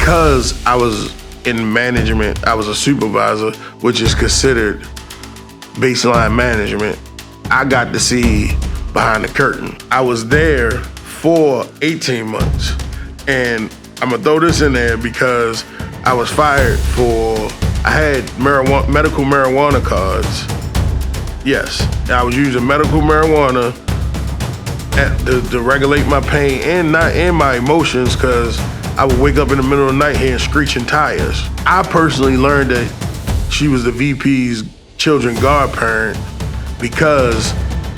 because I was in management, I was a supervisor, which is considered baseline management. I got to see behind the curtain. I was there for 18 months. And I'm gonna throw this in there because I was fired I had medical marijuana cards. Yes, I was using medical marijuana to regulate my pain and not in my emotions, because I would wake up in the middle of the night hearing screeching tires. I personally learned that she was the VP's children godparent because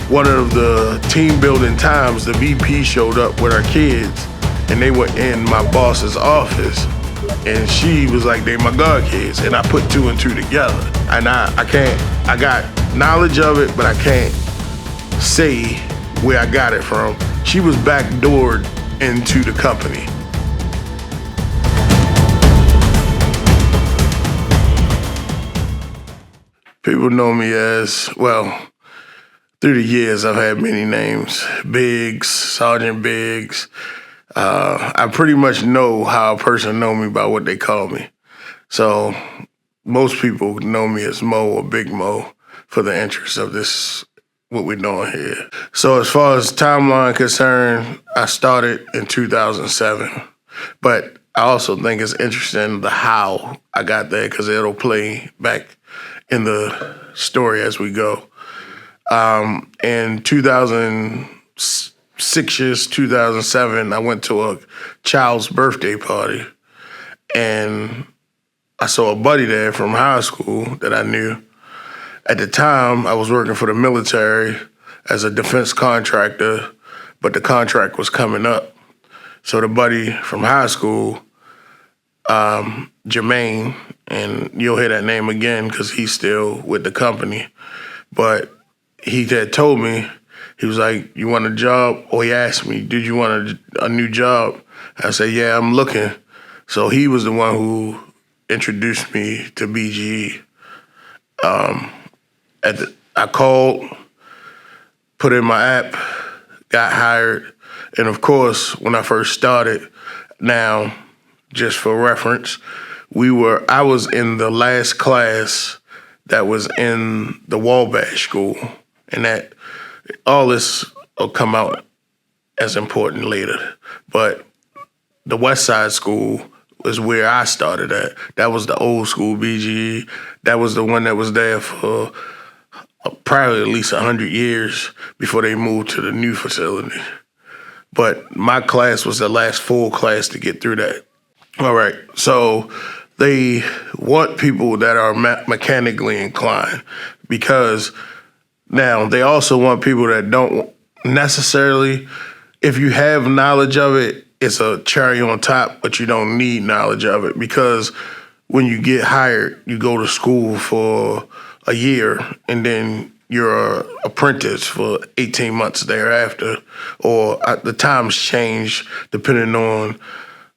one of the team building times, the VP showed up with our kids and they were in my boss's office. And she was like, they my god kids. And I put two and two together. And I got knowledge of it, but I can't say where I got it from. She was backdoored into the company. People know me as, well, through the years I've had many names. Biggs, Sergeant Biggs. I pretty much know how a person know me by what they call me. So most people know me as Mo or Big Mo for the interest of this, what we're doing here. So as far as timeline concerned, I started in 2007, but I also think it's interesting the how I got there, because it'll play back in the story as we go. In 2007, I went to a child's birthday party, and I saw a buddy there from high school that I knew. At the time, I was working for the military as a defense contractor, but the contract was coming up. So the buddy from high school, Jermaine, and you'll hear that name again because he's still with the company, but he had told me, he was like, you want a job? Or he asked me, did you want a new job? I said, yeah, I'm looking. So he was the one who introduced me to BGE. I called, put in my app, got hired. And of course, when I first started, now, just for reference, I was in the last class that was in the Wabash School. And that all this will come out as important later. But the West Side School was where I started at. That was the old school BGE. That was the one that was there for probably at least 100 years before they moved to the new facility. But my class was the last full class to get through that. All right, so they want people that are mechanically inclined, because now they also want people that don't necessarily, if you have knowledge of it, it's a cherry on top, but you don't need knowledge of it, because when you get hired, you go to school for a year and then you're an apprentice for 18 months thereafter, or the times change depending on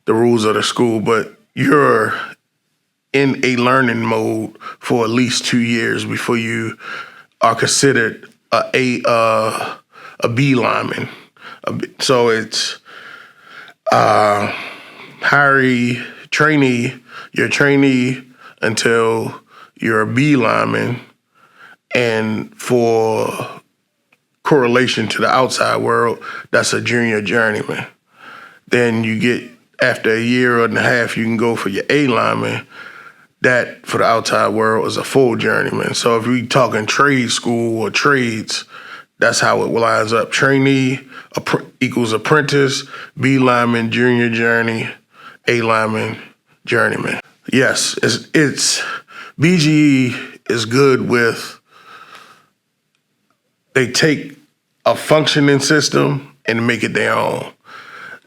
the rules of the school, but you're in a learning mode for at least 2 years before you are considered a B lineman. So it's you're a trainee until you're a B lineman, and for correlation to the outside world, that's a junior journeyman. Then you get, after a year and a half, you can go for your A lineman. That, for the outside world, is a full journeyman. So if we talking trade school or trades, that's how it lines up. Trainee equals apprentice, B lineman, junior journey, A lineman, journeyman. Yes, it's BGE is good with, they take a functioning system and make it their own.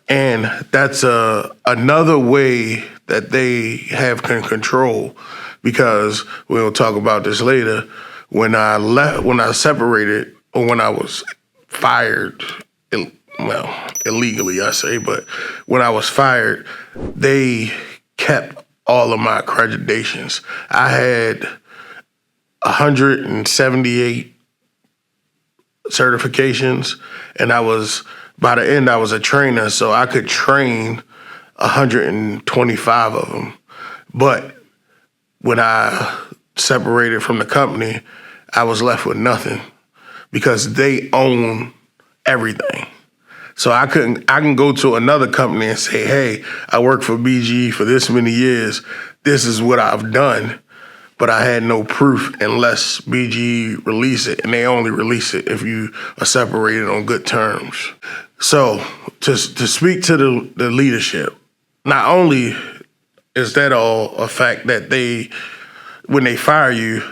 And that's another way that they have control, because we'll talk about this later. When I separated, or when I was fired, illegally I say, but when I was fired, they kept all of my accreditations. I had 178 certifications, and by the end, I was a trainer, so I could train 125 of them. But when I separated from the company, I was left with nothing because they own everything. So I can go to another company and say, hey, I worked for BGE for this many years. This is what I've done. But I had no proof unless BGE release it, and they only release it if you are separated on good terms. So to speak to the leadership, not only is that all a fact that when they fire you,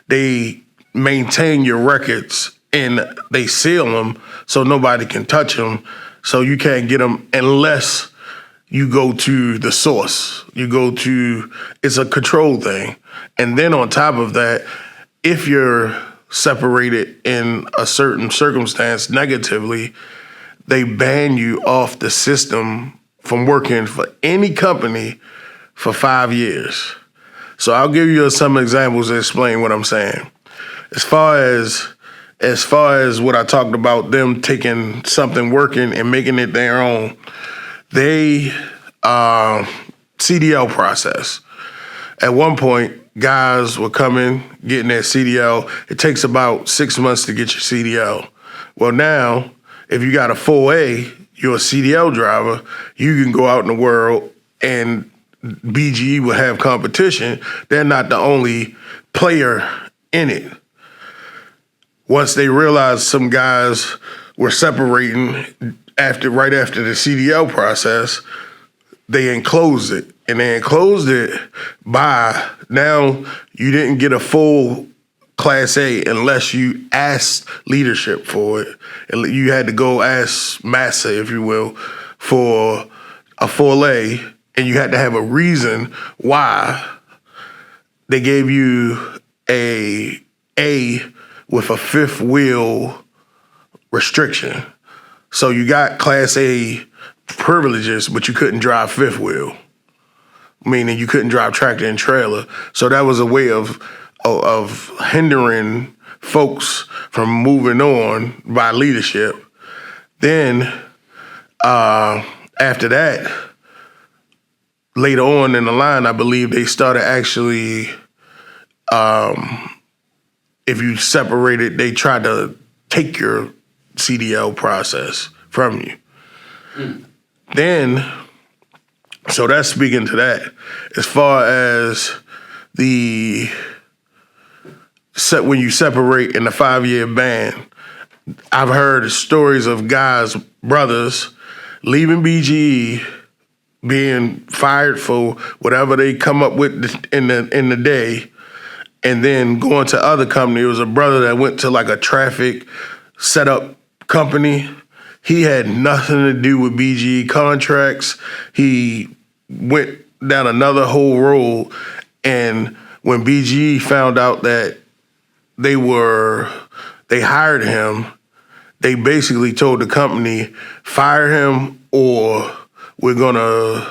they maintain your records and they seal them so nobody can touch them, so you can't get them unless you go to the source. It's a control thing. And then on top of that, if you're separated in a certain circumstance negatively, they ban you off the system from working for any company for 5 years. So I'll give you some examples to explain what I'm saying. As far as what I talked about, them taking something working and making it their own, they CDL process. At one point, guys were coming, getting their CDL. It takes about 6 months to get your CDL. Well, now, if you got a 4A, you're a CDL driver, you can go out in the world and BGE will have competition. They're not the only player in it. Once they realized some guys were separating right after the CDL process, they enclosed it. And they enclosed it by, now you didn't get a full Class A unless you asked leadership for it. You had to go ask Massa, if you will, for a full A, and you had to have a reason why they gave you a with a fifth wheel restriction. So you got Class A privileges, but you couldn't drive fifth wheel, meaning you couldn't drive tractor and trailer. So that was a way of hindering folks from moving on by leadership. Then after that, later on in the line, I believe they started actually, if you separated, they tried to take your CDL process from you. Then, so that's speaking to that. As far as when you separate in the 5-year ban, I've heard stories of guys, brothers, leaving BGE, being fired for whatever they come up with in the day, and then going to other company. It was a brother that went to like a traffic setup company. He had nothing to do with BGE contracts. He went down another whole road, and when BGE found out that they hired him, they basically told the company, fire him or we're gonna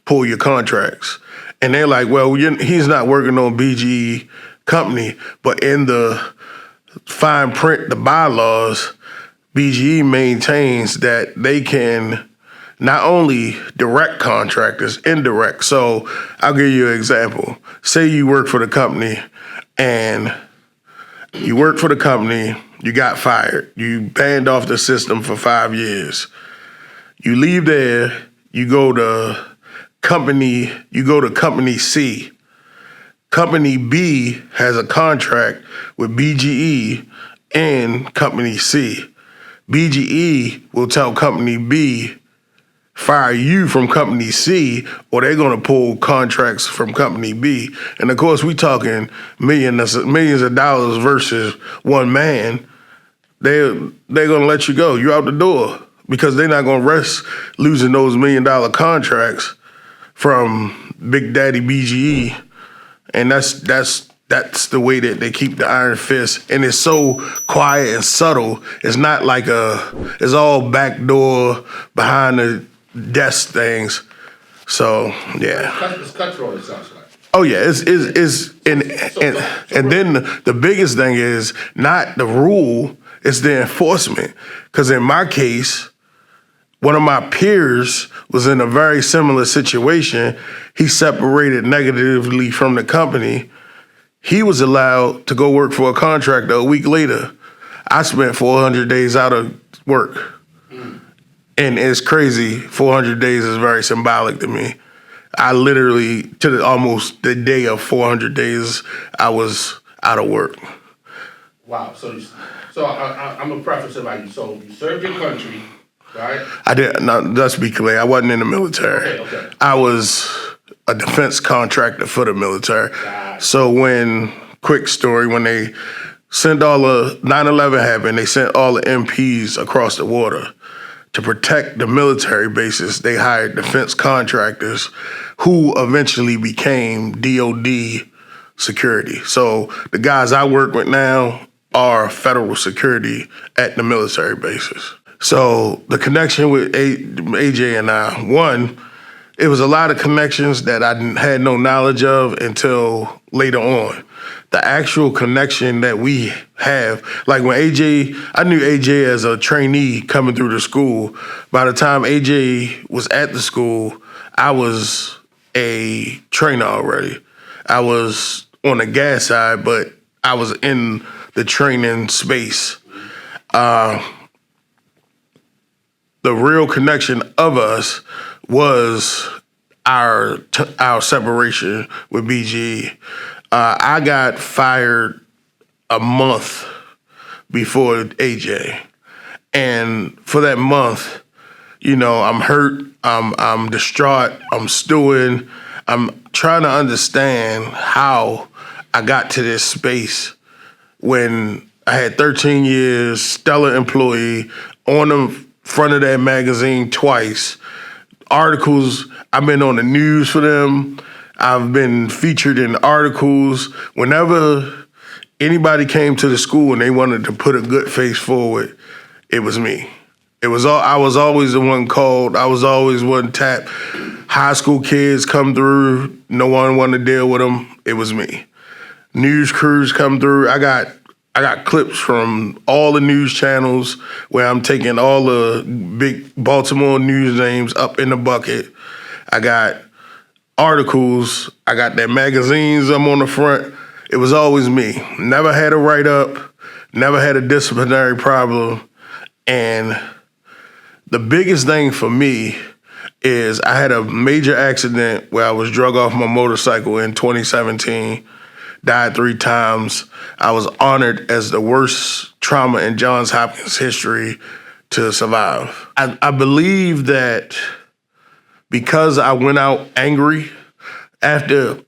pull your contracts. And they're like, well, he's not working on BGE company, but in the fine print, the bylaws, BGE maintains that they can not only direct contractors, indirect. So I'll give you an example. Say you work for the company and you got fired. You banned off the system for 5 years. You leave there, you go to company C. Company B has a contract with BGE and company C. BGE will tell company B, fire you from company C, or they're gonna pull contracts from company B. And of course, we talking millions of dollars versus one man. They're gonna let you go. You're out the door because they're not gonna risk losing those $1 million contracts from Big Daddy BGE. And that's the way that they keep the iron fist. And it's so quiet and subtle. It's not like it's all backdoor behind the desk things. So yeah. It's cutthroat, it sounds like. Oh yeah, and then the biggest thing is not the rule, it's the enforcement. Because in my case, One of my peers was in a very similar situation. He separated negatively from the company. He was allowed to go work for a contractor a week later. I spent 400 days out of work. And it's crazy. 400 days is very symbolic to me. I literally, almost the day of 400 days, I was out of work. Wow. So I'm going to preface it like, so you served your country, right? I did. No, let's be clear. I wasn't in the military. Okay. I was a defense contractor for the military. Got it. So quick story, when they sent all the 9/11 happened, they sent all the MPs across the water to protect the military bases. They hired defense contractors who eventually became DOD security. So the guys I work with now are federal security at the military bases. So the connection with AJ and I, one, it was a lot of connections that I had no knowledge of until later on. The actual connection that we have, like when I knew AJ as a trainee coming through the school. By the time AJ was at the school, I was a trainer already. I was on the gas side, but I was in the training space. The real connection of us was our separation with BG. I got fired a month before AJ. And for that month, I'm hurt, I'm distraught, I'm stewing. I'm trying to understand how I got to this space when I had 13 years, stellar employee, on the front of that magazine twice, articles, I've been on the news for them, I've been featured in articles. Whenever anybody came to the school and they wanted to put a good face forward, it was me. I was always the one called. I was always one tapped. High school kids come through. No one wanted to deal with them. It was me. News crews come through. I got clips from all the news channels where I'm taking all the big Baltimore news names up in the bucket. I got articles. I got their magazines. I'm on the front. It was always me. Never had a write-up. Never had a disciplinary problem. And the biggest thing for me is I had a major accident where I was drug off my motorcycle in 2017, died 3 times. I was honored as the worst trauma in Johns Hopkins history to survive. I believe that because I went out angry after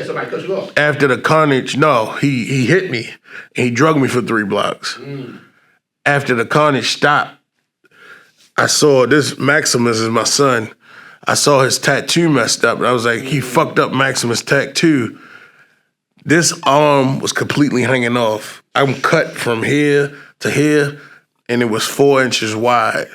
somebody cut you off. After the carnage, no, he hit me and he drugged me for 3 blocks. After the carnage stopped, I saw this, Maximus is my son. I saw his tattoo messed up, and I was like, he fucked up Maximus' tattoo. This arm was completely hanging off. I'm cut from here to here, and it was 4 inches wide.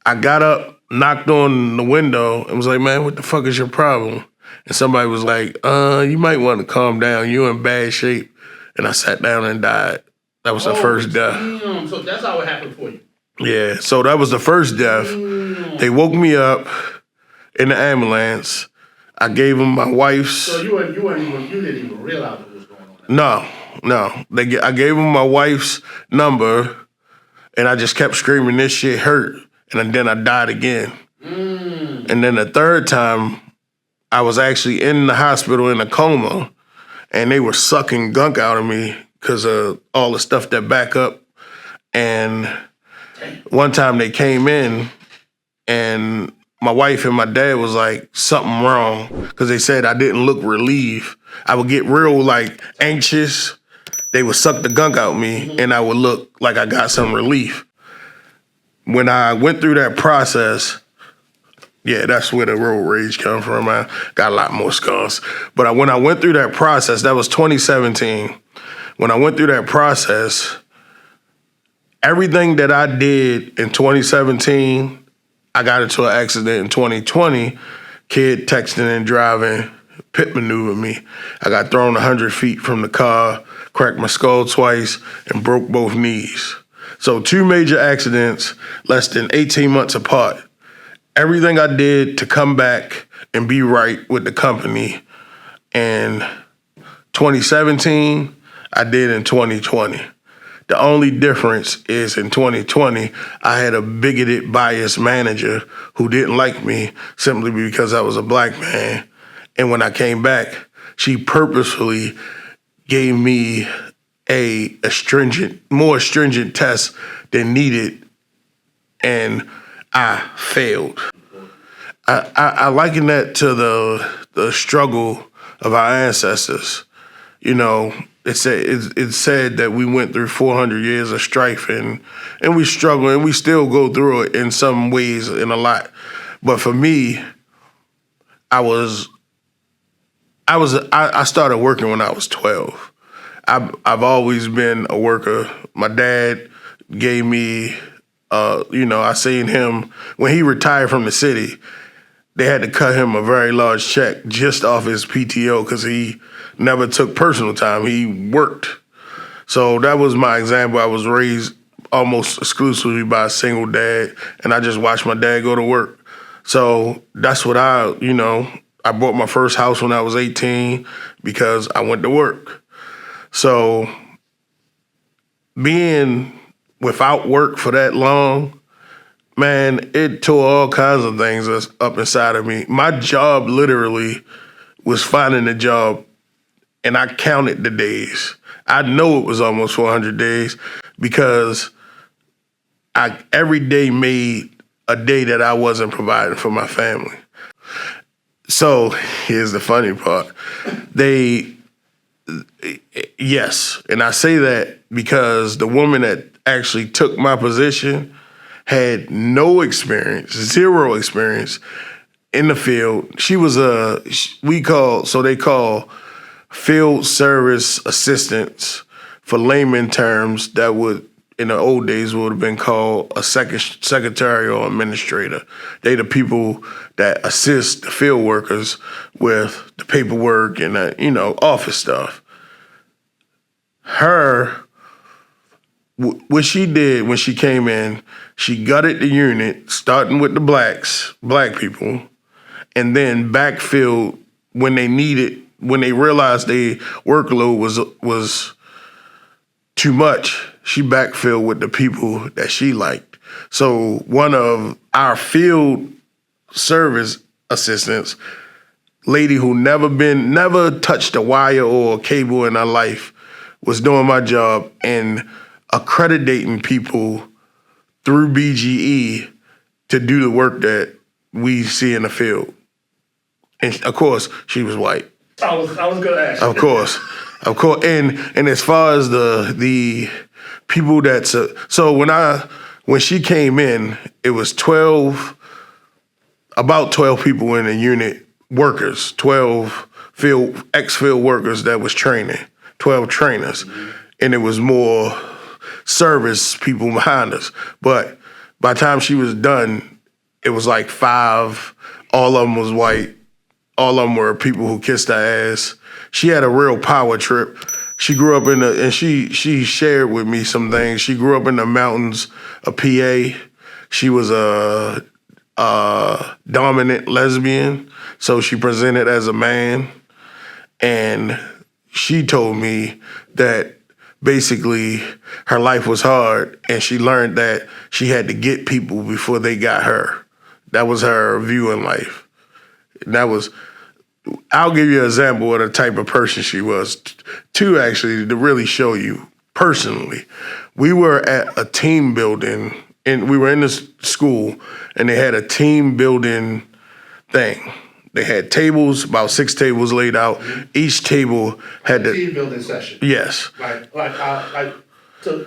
I got up, knocked on the window, and was like, man, what the fuck is your problem? And somebody was like, you might want to calm down. You're in bad shape. And I sat down and died. That was the first death. Damn. So that's how it happened for you. Yeah, so that was the first death. They woke me up in the ambulance. I gave them my wife's. So you didn't even realize what was going on. No. I gave them my wife's number, and I just kept screaming, this shit hurt. And then I died again. And then the third time, I was actually in the hospital in a coma, and they were sucking gunk out of me because of all the stuff that back up. And one time they came in, and my wife and my dad was like, something wrong, because they said I didn't look relieved. I would get real anxious. They would suck the gunk out me, and I would look like I got some relief. When I went through that process, yeah, that's where the road rage come from. I got a lot more scars. But when I went through that process, that was 2017. When I went through that process, everything that I did in 2017, I got into an accident in 2020. Kid texting and driving, pit maneuvered me. I got thrown 100 feet from the car, cracked my skull twice, and broke both knees. So 2 major accidents, less than 18 months apart. Everything I did to come back and be right with the company in 2017, I did in 2020. The only difference is in 2020, I had a bigoted, biased manager who didn't like me simply because I was a black man. And when I came back, she purposefully gave me a more stringent test than needed, and I failed. I liken that to the struggle of our ancestors. You know, it's said that we went through 400 years of strife, and we struggle, and we still go through it in some ways, in a lot. But for me, I started working when I was 12. I've always been a worker. My dad gave me, I seen him when he retired from the city. They had to cut him a very large check just off his PTO because he never took personal time. He worked. So that was my example. I was raised almost exclusively by a single dad, and I just watched my dad go to work. So that's what I bought my first house when I was 18 because I went to work. So being without work for that long, man, it tore all kinds of things up inside of me. My job literally was finding a job, and I counted the days. I know it was almost 400 days because I every day made a day that I wasn't providing for my family. So here's the funny part. Yes, and I say that because the woman that actually took my position had no experience, zero experience in the field. She was they call field service assistants for layman terms that would, in the old days, would have been called a secretary or administrator. They the people that assist the field workers with the paperwork and office stuff. What she did when she came in, she gutted the unit, starting with the black people, and then backfilled when they realized their workload was too much. She backfilled with the people that she liked. So one of our field service assistants, lady who never touched a wire or a cable in her life, was doing my job and accrediting people through BGE to do the work that we see in the field. And of course, she was white. I was gonna ask. Of course. And as far as the people when she came in, it was about 12 people in the unit, workers, 12 ex-field workers that was training, 12 trainers. Mm-hmm. And it was more service people behind us. But by the time she was done, it was like 5. All of them was white. All of them were people who kissed her ass. She had a real power trip. She grew up and she shared with me some things. She grew up in the mountains of PA. She was a dominant lesbian, so she presented as a man. And she told me that basically her life was hard, and she learned that she had to get people before they got her. That was her view in life. And I'll give you an example of the type of person she was. Two, actually, to really show you personally. We were at a team building, and we were in this school, and they had a team building thing. They had tables, about 6 tables laid out. Each table had the team building session. Yes. Like to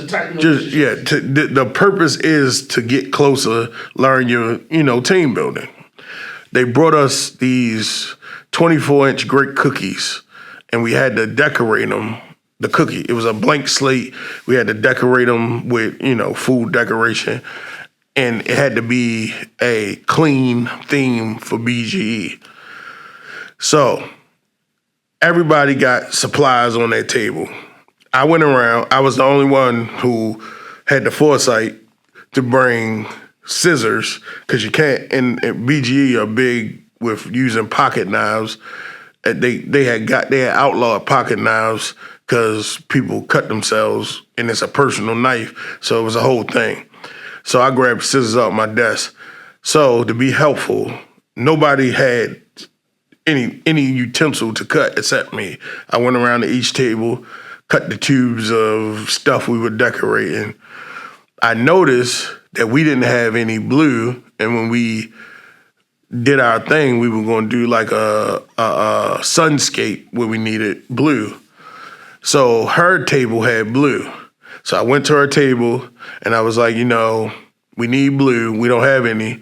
tighten relationships. The purpose is to get closer, learn your team building. They brought us these 24-inch great cookies, and we had to decorate them. The cookie, it was a blank slate. We had to decorate them with food decoration. And it had to be a clean theme for BGE. So everybody got supplies on their table. I went around. I was the only one who had the foresight to bring scissors, because you can't, and BGE are big with using pocket knives. They had outlawed pocket knives because people cut themselves, and it's a personal knife, so it was a whole thing. So I grabbed scissors off my desk. So to be helpful, nobody had any utensil to cut except me. I went around to each table, cut the tubes of stuff we were decorating. I noticed that we didn't have any blue, and when we did our thing, we were going to do like a sunscape where we needed blue. So her table had blue. So I went to her table and I was like, we need blue. We don't have any.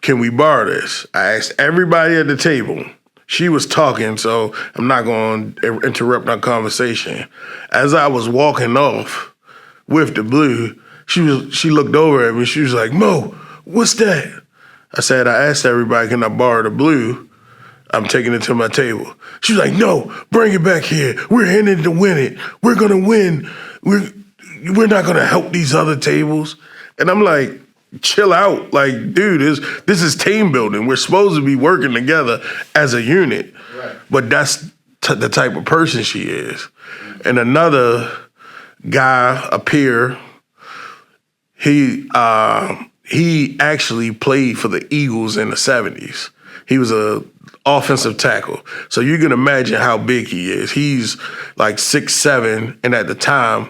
Can we borrow this? I asked everybody at the table. She was talking, so I'm not going to interrupt our conversation. As I was walking off with the blue, she looked over at me. She was like, "Mo, what's that?" I said, "I asked everybody, can I borrow the blue? I'm taking it to my table." She was like, "No, bring it back here. We're in it to win it. We're going to win. We're not going to help these other tables." And I'm like, chill out. Like, dude, this is team building. We're supposed to be working together as a unit. Right. But that's the type of person she is. And another guy, a peer, he actually played for the Eagles in the 70s. He was a offensive tackle. So you can imagine how big he is. He's like 6'7", and at the time,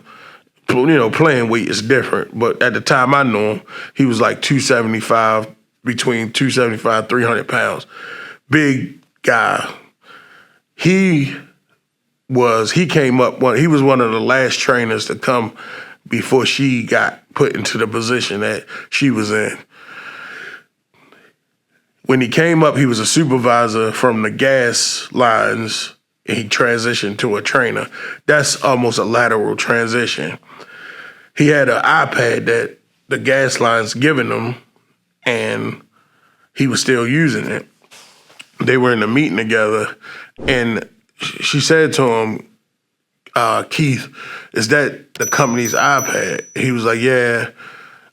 playing weight is different. But at the time I knew him, he was like 275, between 275, 300 pounds. Big guy. He came up, he was one of the last trainers to come before she got put into the position that she was in. When he came up, he was a supervisor from the gas lines, and he transitioned to a trainer. That's almost a lateral transition. He had an iPad that the gas lines given him, and he was still using it. They were in a meeting together, and she said to him, "Keith, is that the company's iPad?" He was like, "Yeah,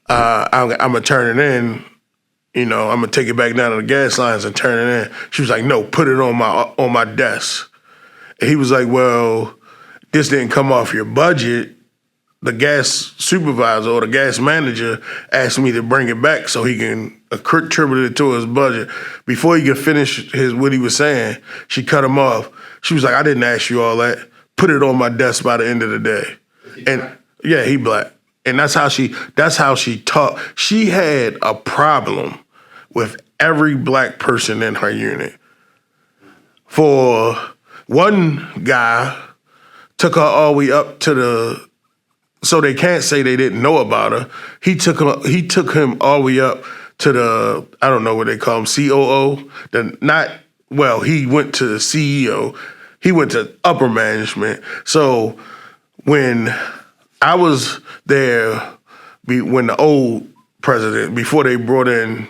I'm gonna turn it in. I'm gonna take it back down to the gas lines and turn it in." She was like, "No, put it on my desk." And he was like, "Well, this didn't come off your budget. The gas supervisor or the gas manager asked me to bring it back so he can attribute it to his budget." Before he could finish what he was saying, she cut him off. She was like, "I didn't ask you all that. Put it on my desk by the end of the day." And black? Yeah, he black. And that's how she talked. She had a problem with every black person in her unit. For one guy, took her all the way up to so they can't say they didn't know about her. He took him all the way up to the, I don't know what they call him, COO. He went to the CEO. He went to upper management. So when I was there, when the old president, before they brought in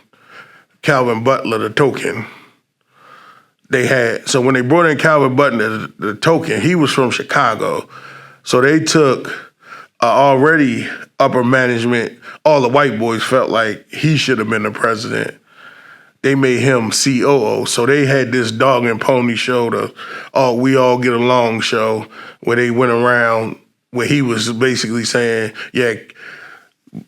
Calvin Butler, the token, when they brought in Calvin Butler, the token, he was from Chicago. So they took already upper management, all the white boys felt like he should have been the president. They made him COO. So they had this dog and pony show, we all get along show, where they went around, where he was basically saying,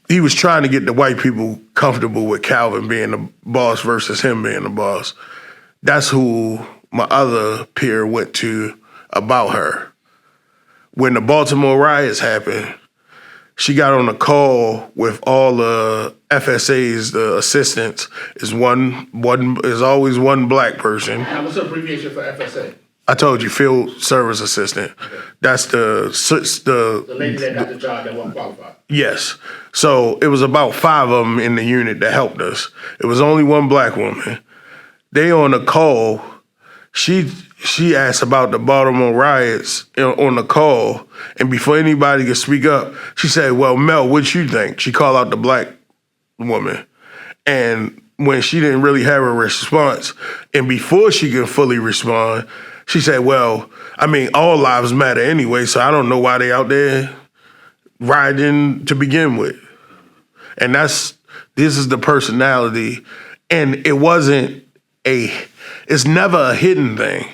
he was trying to get the white people comfortable with Calvin being the boss versus him being the boss. That's who my other peer went to about her. When the Baltimore riots happened, she got on a call with all the FSAs, the assistants. Is always one black person. Now, what's the abbreviation for FSA? I told you, field service assistant. Okay. That's the lady that got the job that wasn't qualified. Yes. So it was about 5 of them in the unit that helped us. It was only one black woman. They on a call. She asked about the Baltimore riots on the call, and before anybody could speak up, she said, "Well, Mel, what you think?" She called out the black woman. And when she didn't really have a response, and before she could fully respond, she said, "Well, I mean, all lives matter anyway, so I don't know why they out there riding to begin with. And this is the personality. And it's never a hidden thing.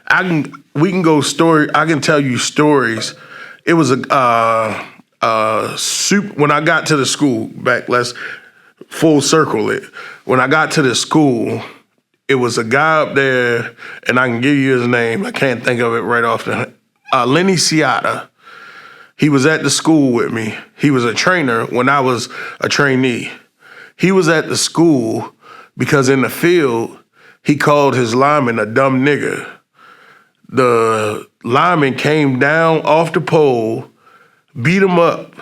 I can tell you stories. It was when I got to the school, let's full circle it. When I got to the school, it was a guy up there, and I can give you his name. I can't think of it right off Lenny Ciata. He was at the school with me. He was a trainer when I was a trainee. He was at the school because in the field, he called his lineman a dumb nigger. The lineman came down off the pole, beat him up.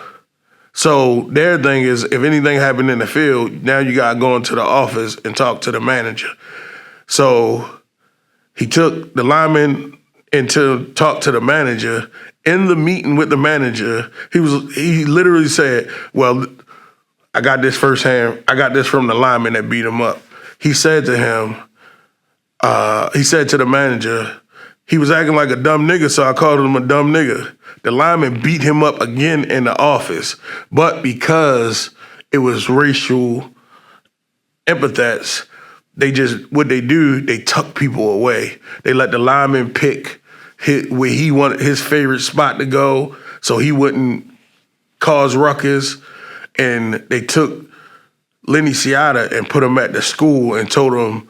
So their thing is, if anything happened in the field, now you got to go into the office and talk to the manager. So he took the lineman in to talk to the manager. In the meeting with the manager, he literally said, well, I got this firsthand. I got this from the lineman that beat him up. He said to him, he said to the manager, he was acting like a dumb nigga, so I called him a dumb nigga. The lineman beat him up again in the office, but because it was racial epithets, they tuck people away. They let the lineman pick where he wanted his favorite spot to go so he wouldn't cause ruckus. And they took Lenny Ciata and put him at the school and told him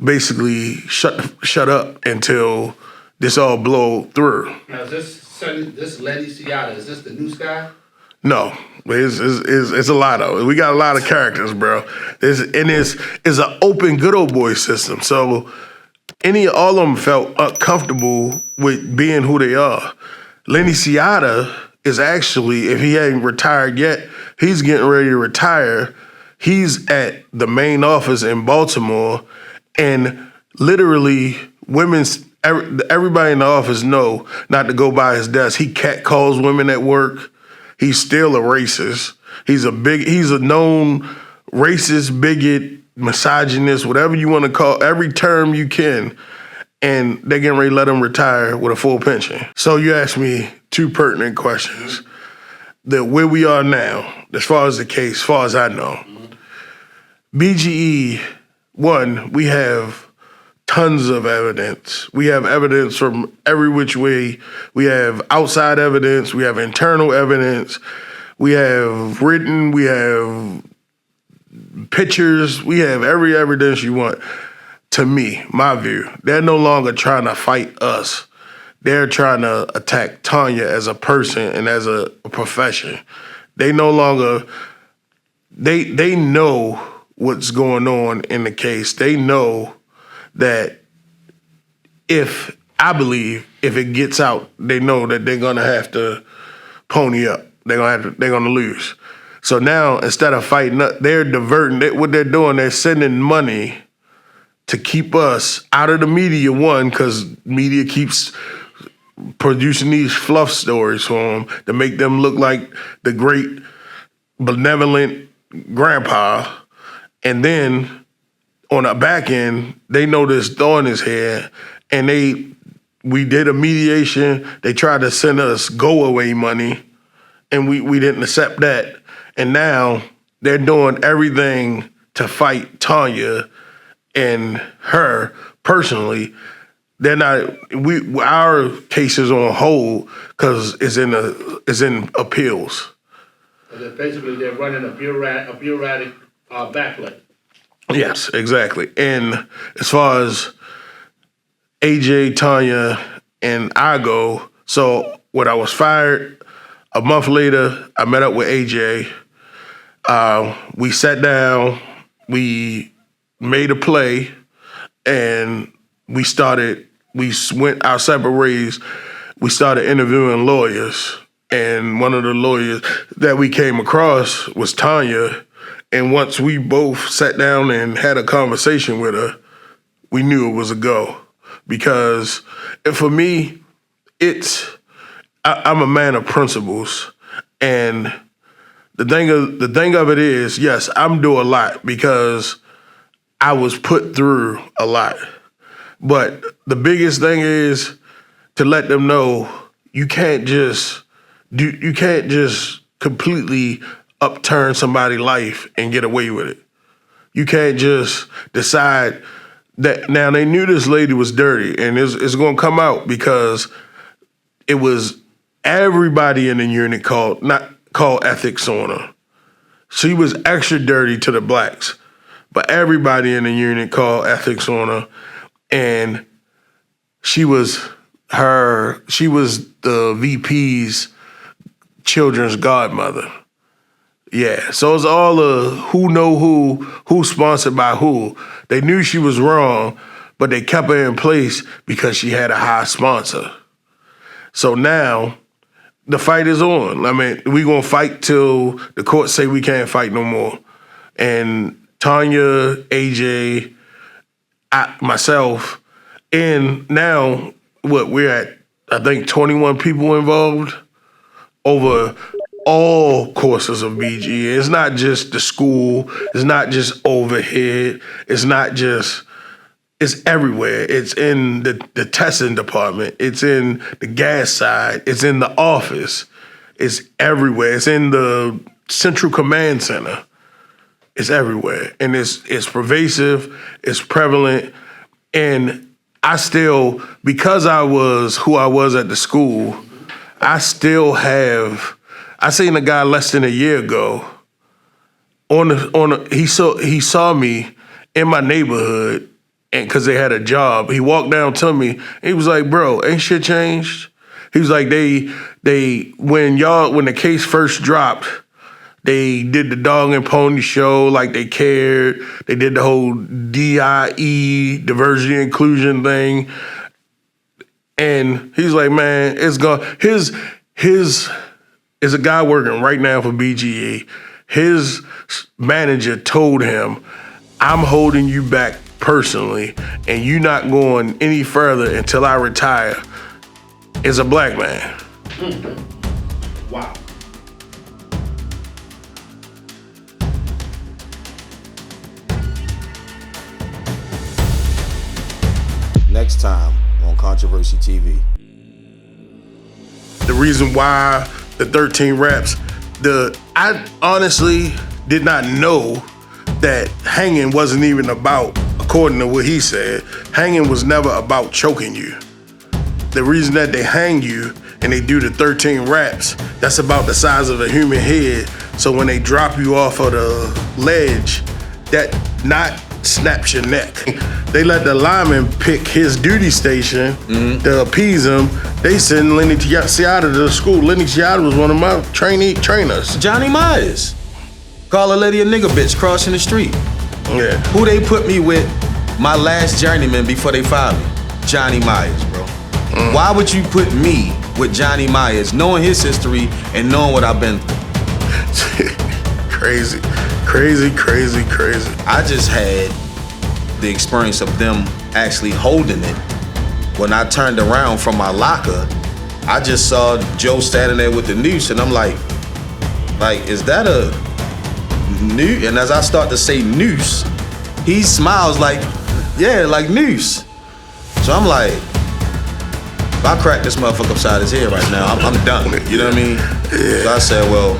basically shut up until this all blow through. Now is this Lenny Ciata, is this the new guy? No, it's a lot of it. We got a lot of characters, bro. It's an open good old boy system. So all of them felt uncomfortable with being who they are. Lenny Ciata is actually, if he hadn't retired yet, he's getting ready to retire. He's at the main office in Baltimore, and literally everybody in the office know not to go by his desk. He catcalls women at work. He's still a racist. He's a known racist, bigot, misogynist, whatever you want to call, every term you can. And they're getting ready to let him retire with a full pension. So you asked me two pertinent questions. Where we are now, as far as the case, as far as I know, BGE, one, we have tons of evidence. We have evidence from every which way. We have outside evidence. We have internal evidence. We have written. We have pictures. We have every evidence you want. To me, my view, they're no longer trying to fight us. They're trying to attack Tanya as a person and as a profession. They no longer, they know what's going on in the case. They know that if it gets out, they know that they're gonna have to pony up. They're gonna lose. So now instead of fighting, they're diverting. What they're doing, they're sending money to keep us out of the media, one, because media keeps producing these fluff stories for them to make them look like the great benevolent grandpa. And then on the back end, they know this thorn is here, and we did a mediation. They tried to send us go-away money, and we didn't accept that. And now they're doing everything to fight Tanya and her personally. They're not. Our case is on hold because it's in appeals. And basically, they're running a bureaucratic backlink. Yes, exactly. And as far as AJ, Tanya, and I go, so when I was fired, a month later, I met up with AJ. We sat down. We made a play, and we went our separate ways. We started interviewing lawyers, and one of the lawyers that we came across was Tanya. And once we both sat down and had a conversation with her, we knew it was a go. Because for me, I'm a man of principles, and the thing of it is, yes, I'm doing a lot because I was put through a lot. But the biggest thing is to let them know you can't just You can't just completely upturn somebody's life and get away with it. You can't just decide that. Now, they knew this lady was dirty, and it's going to come out because it was everybody in the unit called ethics on her. She was extra dirty to the blacks, but everybody in the unit called ethics on her, and she was the VP's children's godmother. Yeah, so it's all who know who sponsored by who. They knew she was wrong, but they kept her in place because she had a high sponsor. So now the fight is on. I mean, we gonna fight till the court say we can't fight no more. And Tanya, AJ, myself, and now we're at, I think, 21 people involved over all courses of BG. It's not just the school. It's not just overhead. It's everywhere. It's in the testing department. It's in the gas side. It's in the office. It's everywhere. It's in the central command center. It's everywhere. And it's pervasive. It's prevalent. And I still, because I was who I was at the school, I seen a guy less than a year ago he saw me in my neighborhood, and because they had a job, he walked down to me. He was like, "Bro, ain't shit changed?" He was like, "They when the case first dropped, they did the dog and pony show like they cared. They did the whole DIE, diversity inclusion thing." And he's like, "Man, it's gone." His is a guy working right now for BGE. His manager told him, "I'm holding you back personally, and you're not going any further until I retire," as a black man. Mm-hmm. Wow. Next time on Kontra Versi TV. The reason why the 13 raps, I honestly did not know that hanging wasn't even about, according to what he said, hanging was never about choking you. The reason that they hang you and they do the 13 raps, that's about the size of a human head. So when they drop you off of the ledge, that not snaps your neck. They let the lineman pick his duty station to appease him. They send Lenny Ciotta to the school. Lenny Ciotta was one of my trainers. Johnny Myers. Call a lady a nigga bitch crossing the street. Yeah. Who they put me with, my last journeyman before they fired me? Johnny Myers, bro. Why would you put me with Johnny Myers, knowing his history and knowing what I've been through? Crazy. I just had the experience of them actually holding it. When I turned around from my locker, I just saw Joe standing there with the noose, and I'm like, is that a noose? And as I start to say noose, he smiles like, yeah, like noose. So I'm like, if I crack this motherfucker upside his head right now, I'm done. You know what I mean? Yeah. So I said, well,